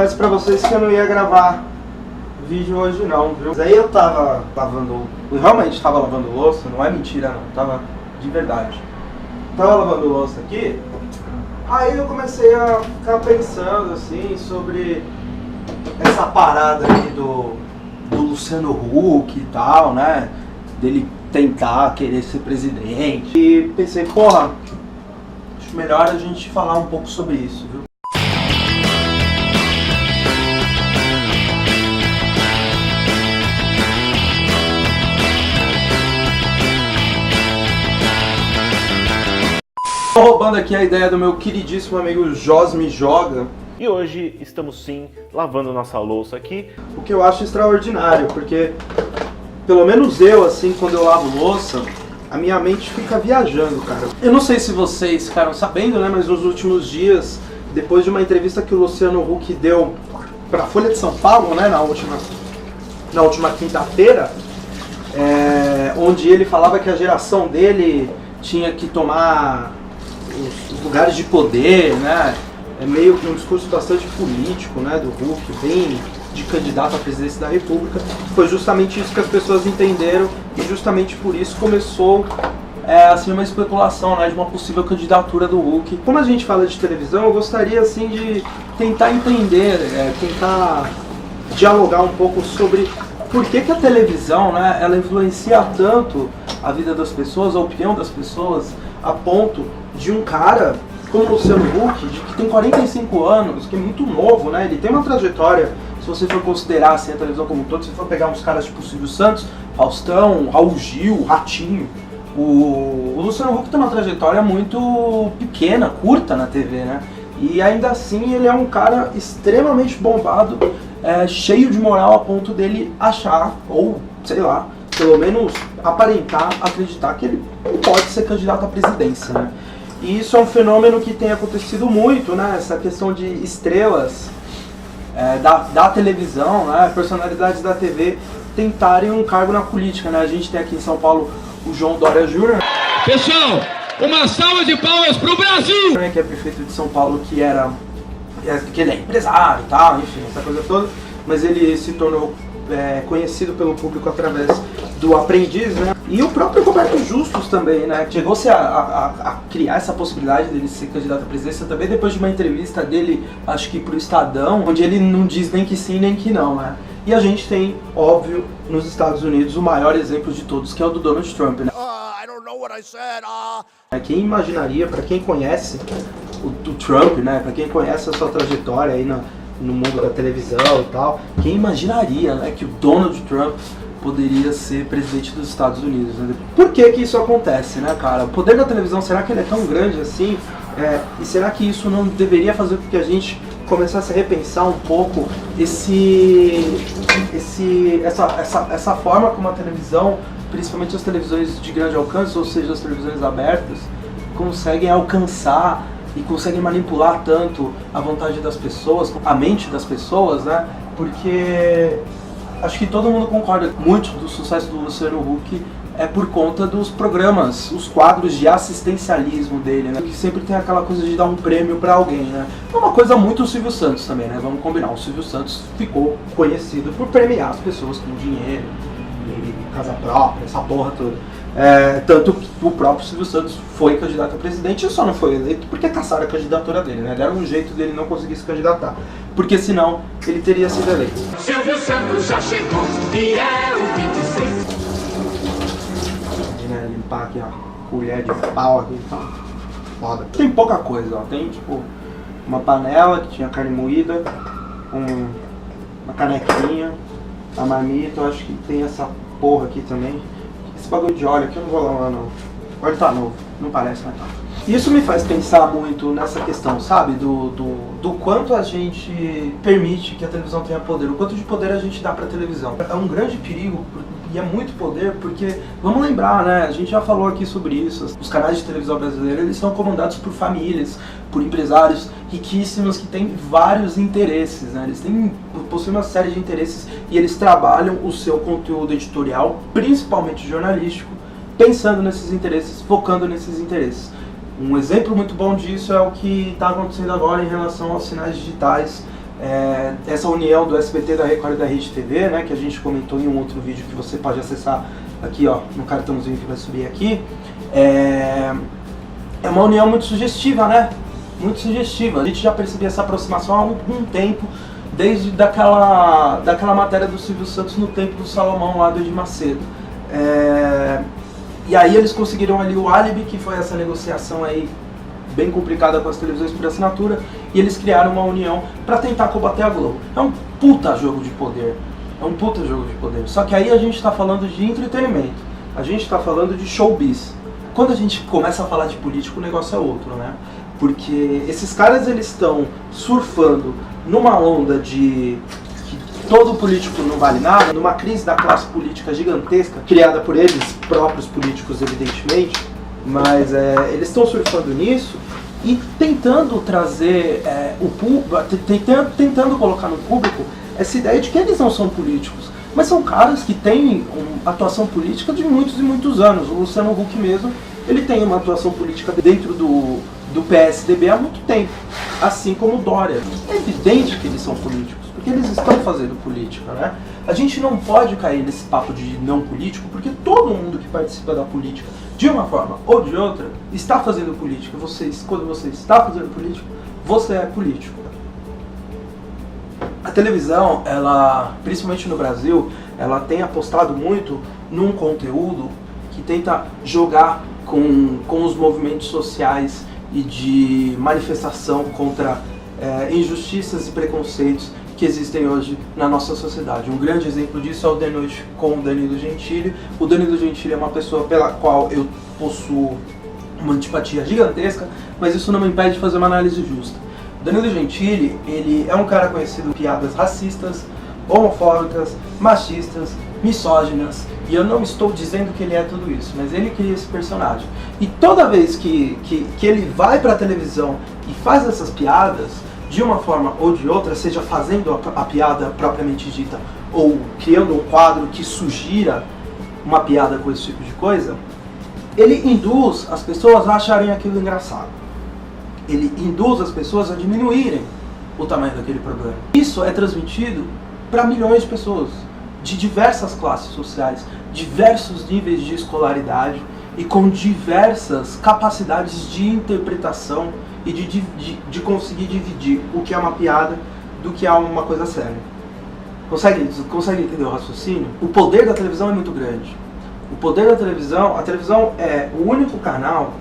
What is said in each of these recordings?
Confesso pra vocês que eu não ia gravar vídeo hoje não, viu? Mas aí eu tava lavando, eu realmente tava lavando louça, não é mentira não, tava de verdade. Tava lavando louça aqui, aí eu comecei a ficar pensando assim sobre essa parada aí do Luciano Huck e tal, né? Dele tentar querer ser presidente. E pensei, porra, acho melhor a gente falar um pouco sobre isso, viu? Tô roubando aqui a ideia do meu queridíssimo amigo Josme Joga. E hoje estamos sim lavando nossa louça aqui. O que eu acho extraordinário, porque pelo menos eu, assim, quando eu lavo louça, a minha mente fica viajando, cara. Eu não sei se vocês ficaram sabendo, né, mas nos últimos dias, depois de uma entrevista que o Luciano Huck deu pra Folha de São Paulo, né, na última quinta-feira, onde ele falava que a geração dele tinha que tomar os lugares de poder, né? É meio que um discurso bastante político, né, do Huck, bem de candidato à presidência da República. Foi justamente isso que as pessoas entenderam e justamente por isso começou assim, uma especulação, né, de uma possível candidatura do Huck. Como a gente fala de televisão, eu gostaria assim de tentar entender, tentar dialogar um pouco sobre por que a televisão, né, ela influencia tanto a vida das pessoas, a opinião das pessoas, a ponto de um cara como o Luciano Huck, que tem 45 anos, que é muito novo, né? Ele tem uma trajetória, se você for considerar assim, a televisão como um todo, se você for pegar uns caras tipo Silvio Santos, Faustão, Raul Gil, Ratinho, o Luciano Huck tem uma trajetória muito pequena, curta na TV, né? E ainda assim ele é um cara extremamente bombado, cheio de moral a ponto dele achar, ou sei lá, pelo menos aparentar, acreditar que ele pode ser candidato à presidência, né? E isso é um fenômeno que tem acontecido muito, né? Essa questão de estrelas da televisão, né? Personalidades da TV tentarem um cargo na política, né? A gente tem aqui em São Paulo o João Dória Júnior. Pessoal, uma salva de palmas pro Brasil! Que é prefeito de São Paulo, que ele é empresário e tal, enfim, essa coisa toda. Mas ele se tornou conhecido pelo público através do Aprendiz, né? E o próprio Roberto Justus também, né? Chegou-se a criar essa possibilidade dele ser candidato à presidência também depois de uma entrevista dele, acho que pro Estadão, onde ele não diz nem que sim nem que não, né? E a gente tem, óbvio, nos Estados Unidos o maior exemplo de todos, que é o do Donald Trump, né? I don't know what I said. Quem imaginaria, para quem conhece o Trump, né? Para quem conhece a sua trajetória aí no mundo da televisão e tal, quem imaginaria, né, que o Donald Trump poderia ser presidente dos Estados Unidos, né? Por que isso acontece, né, cara? O poder da televisão, será que ele é tão grande assim? E será que isso não deveria fazer com que a gente começasse a repensar um pouco essa forma como a televisão, principalmente as televisões de grande alcance, ou seja, as televisões abertas, conseguem alcançar e conseguem manipular tanto a vontade das pessoas, a mente das pessoas, né? Porque acho que todo mundo concorda muito do sucesso do Luciano Huck é por conta dos programas, os quadros de assistencialismo dele, né? Que sempre tem aquela coisa de dar um prêmio pra alguém, né? É uma coisa muito o Silvio Santos também, né? Vamos combinar, o Silvio Santos ficou conhecido por premiar as pessoas com dinheiro, casa própria, essa porra toda. Tanto que o próprio Silvio Santos foi candidato a presidente e só não foi eleito porque caçaram a candidatura dele, né? Deram um jeito dele não conseguir se candidatar, porque senão ele teria sido eleito. Silvio Santos já chegou e é o 26. Né, limpar aqui a colher de pau aqui, tá foda. Tem pouca coisa, ó. Tem tipo uma panela que tinha carne moída, uma canequinha, a marmita, eu acho que tem essa porra aqui também. Esse bagulho de óleo aqui eu não vou lavar não. O óleo tá novo, não parece, mas tá. Isso me faz pensar muito nessa questão, sabe? Do quanto a gente permite que a televisão tenha poder, o quanto de poder a gente dá pra televisão. É um grande perigo e é muito poder porque, vamos lembrar, né? A gente já falou aqui sobre isso. Os canais de televisão brasileiros, eles são comandados por famílias, por empresários riquíssimos que têm vários interesses, né? Eles possuem uma série de interesses e eles trabalham o seu conteúdo editorial, principalmente jornalístico, pensando nesses interesses, focando nesses interesses. Um exemplo muito bom disso é o que está acontecendo agora em relação aos sinais digitais essa união do SBT, da Record e da Rede TV, né, que a gente comentou em um outro vídeo que você pode acessar aqui, ó, no cartãozinho que vai subir aqui, é uma união muito sugestiva, né? Muito sugestiva. A gente já percebia essa aproximação há algum tempo, desde daquela matéria do Silvio Santos no Templo do Salomão, lá do Edir Macedo. E aí eles conseguiram ali o álibi, que foi essa negociação aí bem complicada com as televisões por assinatura, e eles criaram uma união para tentar combater a Globo. É um puta jogo de poder. É um puta jogo de poder. Só que aí a gente está falando de entretenimento. A gente está falando de showbiz. Quando a gente começa a falar de político, o negócio é outro, né? Porque esses caras, eles estão surfando numa onda de que todo político não vale nada, numa crise da classe política gigantesca, criada por eles próprios políticos, evidentemente, mas eles estão surfando nisso e tentando trazer tentando colocar no público essa ideia de que eles não são políticos, mas são caras que têm uma atuação política de muitos e muitos anos. O Luciano Huck mesmo, ele tem uma atuação política dentro do PSDB há muito tempo, assim como o Dória. É evidente que eles são políticos, porque eles estão fazendo política, né? A gente não pode cair nesse papo de não político, porque todo mundo que participa da política, de uma forma ou de outra, está fazendo política. Quando você está fazendo política, você é político. A televisão, ela, principalmente no Brasil, ela tem apostado muito num conteúdo que tenta jogar com os movimentos sociais e de manifestação contra injustiças e preconceitos que existem hoje na nossa sociedade. Um grande exemplo disso é o The Noite com o Danilo Gentili. O Danilo Gentili é uma pessoa pela qual eu possuo uma antipatia gigantesca, mas isso não me impede de fazer uma análise justa. O Danilo Gentili, ele é um cara conhecido por piadas racistas, homofóbicas, machistas, misóginas, e eu não estou dizendo que ele é tudo isso, mas ele cria esse personagem. E toda vez que ele vai pra televisão e faz essas piadas, de uma forma ou de outra, seja fazendo a piada propriamente dita, ou criando um quadro que sugira uma piada com esse tipo de coisa, ele induz as pessoas a acharem aquilo engraçado. Ele induz as pessoas a diminuírem o tamanho daquele problema. Isso é transmitido para milhões de pessoas, de diversas classes sociais, diversos níveis de escolaridade e com diversas capacidades de interpretação e de conseguir dividir o que é uma piada do que é uma coisa séria. Consegue entender o raciocínio? O poder da televisão é muito grande. O poder da televisão, a televisão é o único canal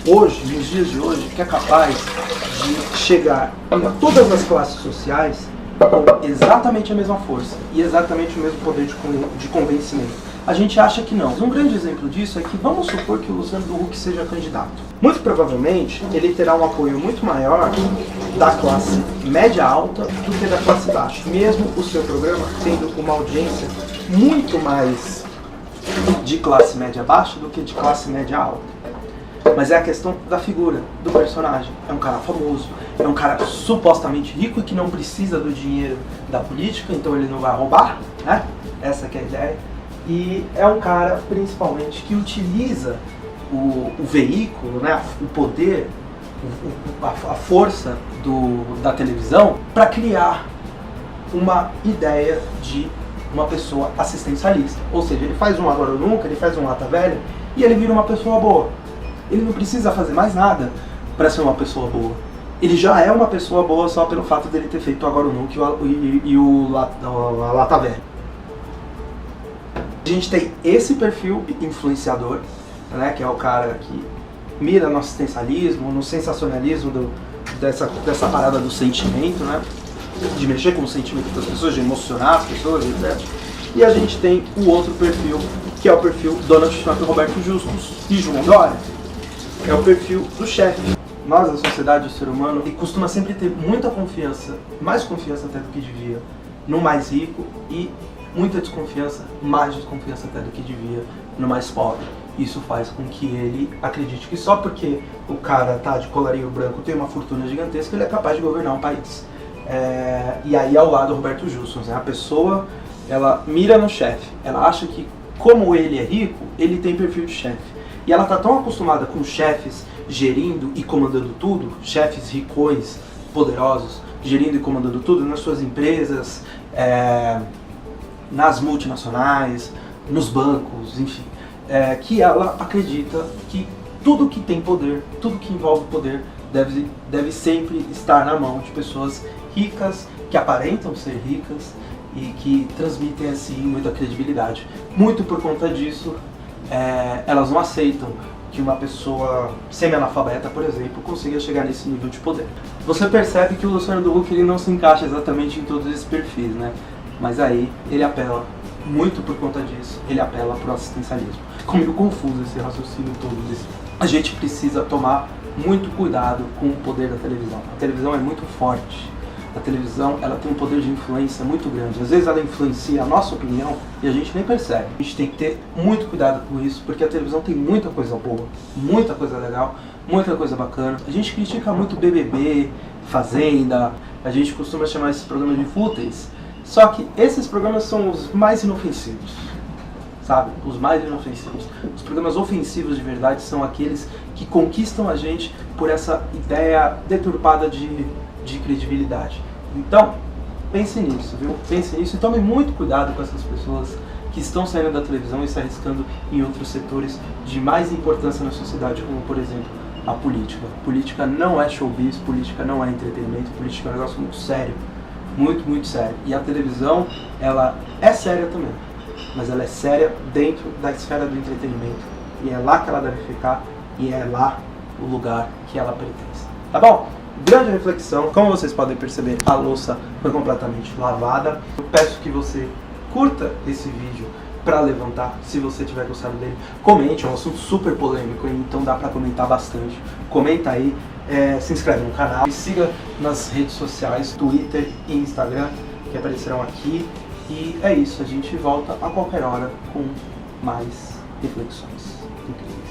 hoje, nos dias de hoje, que é capaz de chegar a todas as classes sociais com exatamente a mesma força e exatamente o mesmo poder de convencimento. A gente acha que não. Um grande exemplo disso é que vamos supor que o Luciano Huck seja candidato. Muito provavelmente ele terá um apoio muito maior da classe média alta do que da classe baixa, mesmo o seu programa tendo uma audiência muito mais de classe média baixa do que de classe média alta. Mas é a questão da figura, do personagem. É um cara famoso, é um cara supostamente rico e que não precisa do dinheiro da política, então ele não vai roubar, né? Essa que é a ideia. E é um cara, principalmente, que utiliza o veículo, né? O poder, a força da televisão para criar uma ideia de uma pessoa assistencialista. Ou seja, ele faz um Agora ou Nunca, ele faz um Lata Velha e ele vira uma pessoa boa. Ele não precisa fazer mais nada para ser uma pessoa boa. Ele já é uma pessoa boa só pelo fato dele ter feito o Agora ou Nunca e a Lata Velha. A gente tem esse perfil influenciador, né, que é o cara que mira no assistencialismo, no sensacionalismo dessa parada do sentimento, né, de mexer com o sentimento das pessoas, de emocionar as pessoas, etc. E a gente tem o outro perfil, que é o perfil Donald Trump, Roberto Justus e João Dória. É o perfil do chefe. Nós, a sociedade, o ser humano, ele costuma sempre ter muita confiança, mais confiança até do que devia, no mais rico e muita desconfiança, mais desconfiança até do que devia, no mais pobre. Isso faz com que ele acredite que só porque o cara tá de colarinho branco, tem uma fortuna gigantesca, ele é capaz de governar um país. E aí ao lado do Roberto Justus, né? A pessoa, ela mira no chefe, ela acha que como ele é rico, ele tem perfil de chefe. E ela tá tão acostumada com chefes gerindo e comandando tudo, chefes ricões, poderosos, gerindo e comandando tudo nas suas empresas, nas multinacionais, nos bancos, enfim, que ela acredita que tudo que tem poder, tudo que envolve poder, deve sempre estar na mão de pessoas ricas, que aparentam ser ricas e que transmitem assim muita credibilidade. Muito por conta disso, elas não aceitam que uma pessoa semi-analfabeta, por exemplo, consiga chegar nesse nível de poder. Você percebe que o Luciano do Huck ele não se encaixa exatamente em todos esses perfis, né? Mas aí ele apela, muito por conta disso, ele apela para o assistencialismo. Ficou meio confuso esse raciocínio todo. A gente precisa tomar muito cuidado com o poder da televisão. A televisão é muito forte. A televisão ela tem um poder de influência muito grande. Às vezes ela influencia a nossa opinião e a gente nem percebe. A gente tem que ter muito cuidado com isso, porque a televisão tem muita coisa boa, muita coisa legal, muita coisa bacana. A gente critica muito BBB, Fazenda, a gente costuma chamar esses programas de fúteis, só que esses programas são os mais inofensivos, sabe? Os mais inofensivos. Os programas ofensivos de verdade são aqueles que conquistam a gente por essa ideia deturpada de credibilidade. Então, pense nisso, viu? Pense nisso e tome muito cuidado com essas pessoas que estão saindo da televisão e se arriscando em outros setores de mais importância na sociedade, como, por exemplo, a política. Política não é showbiz, política não é entretenimento, política é um negócio muito sério, muito, muito sério. E a televisão, ela é séria também, mas ela é séria dentro da esfera do entretenimento. E é lá que ela deve ficar, e é lá o lugar que ela pertence. Tá bom? Grande reflexão. Como vocês podem perceber, a louça foi completamente lavada. Eu peço que você curta esse vídeo para levantar, se você tiver gostado dele. Comente, é um assunto super polêmico, então dá para comentar bastante. Comenta aí, se inscreve no canal, me siga nas redes sociais, Twitter e Instagram, que aparecerão aqui. E é isso, a gente volta a qualquer hora com mais reflexões incríveis.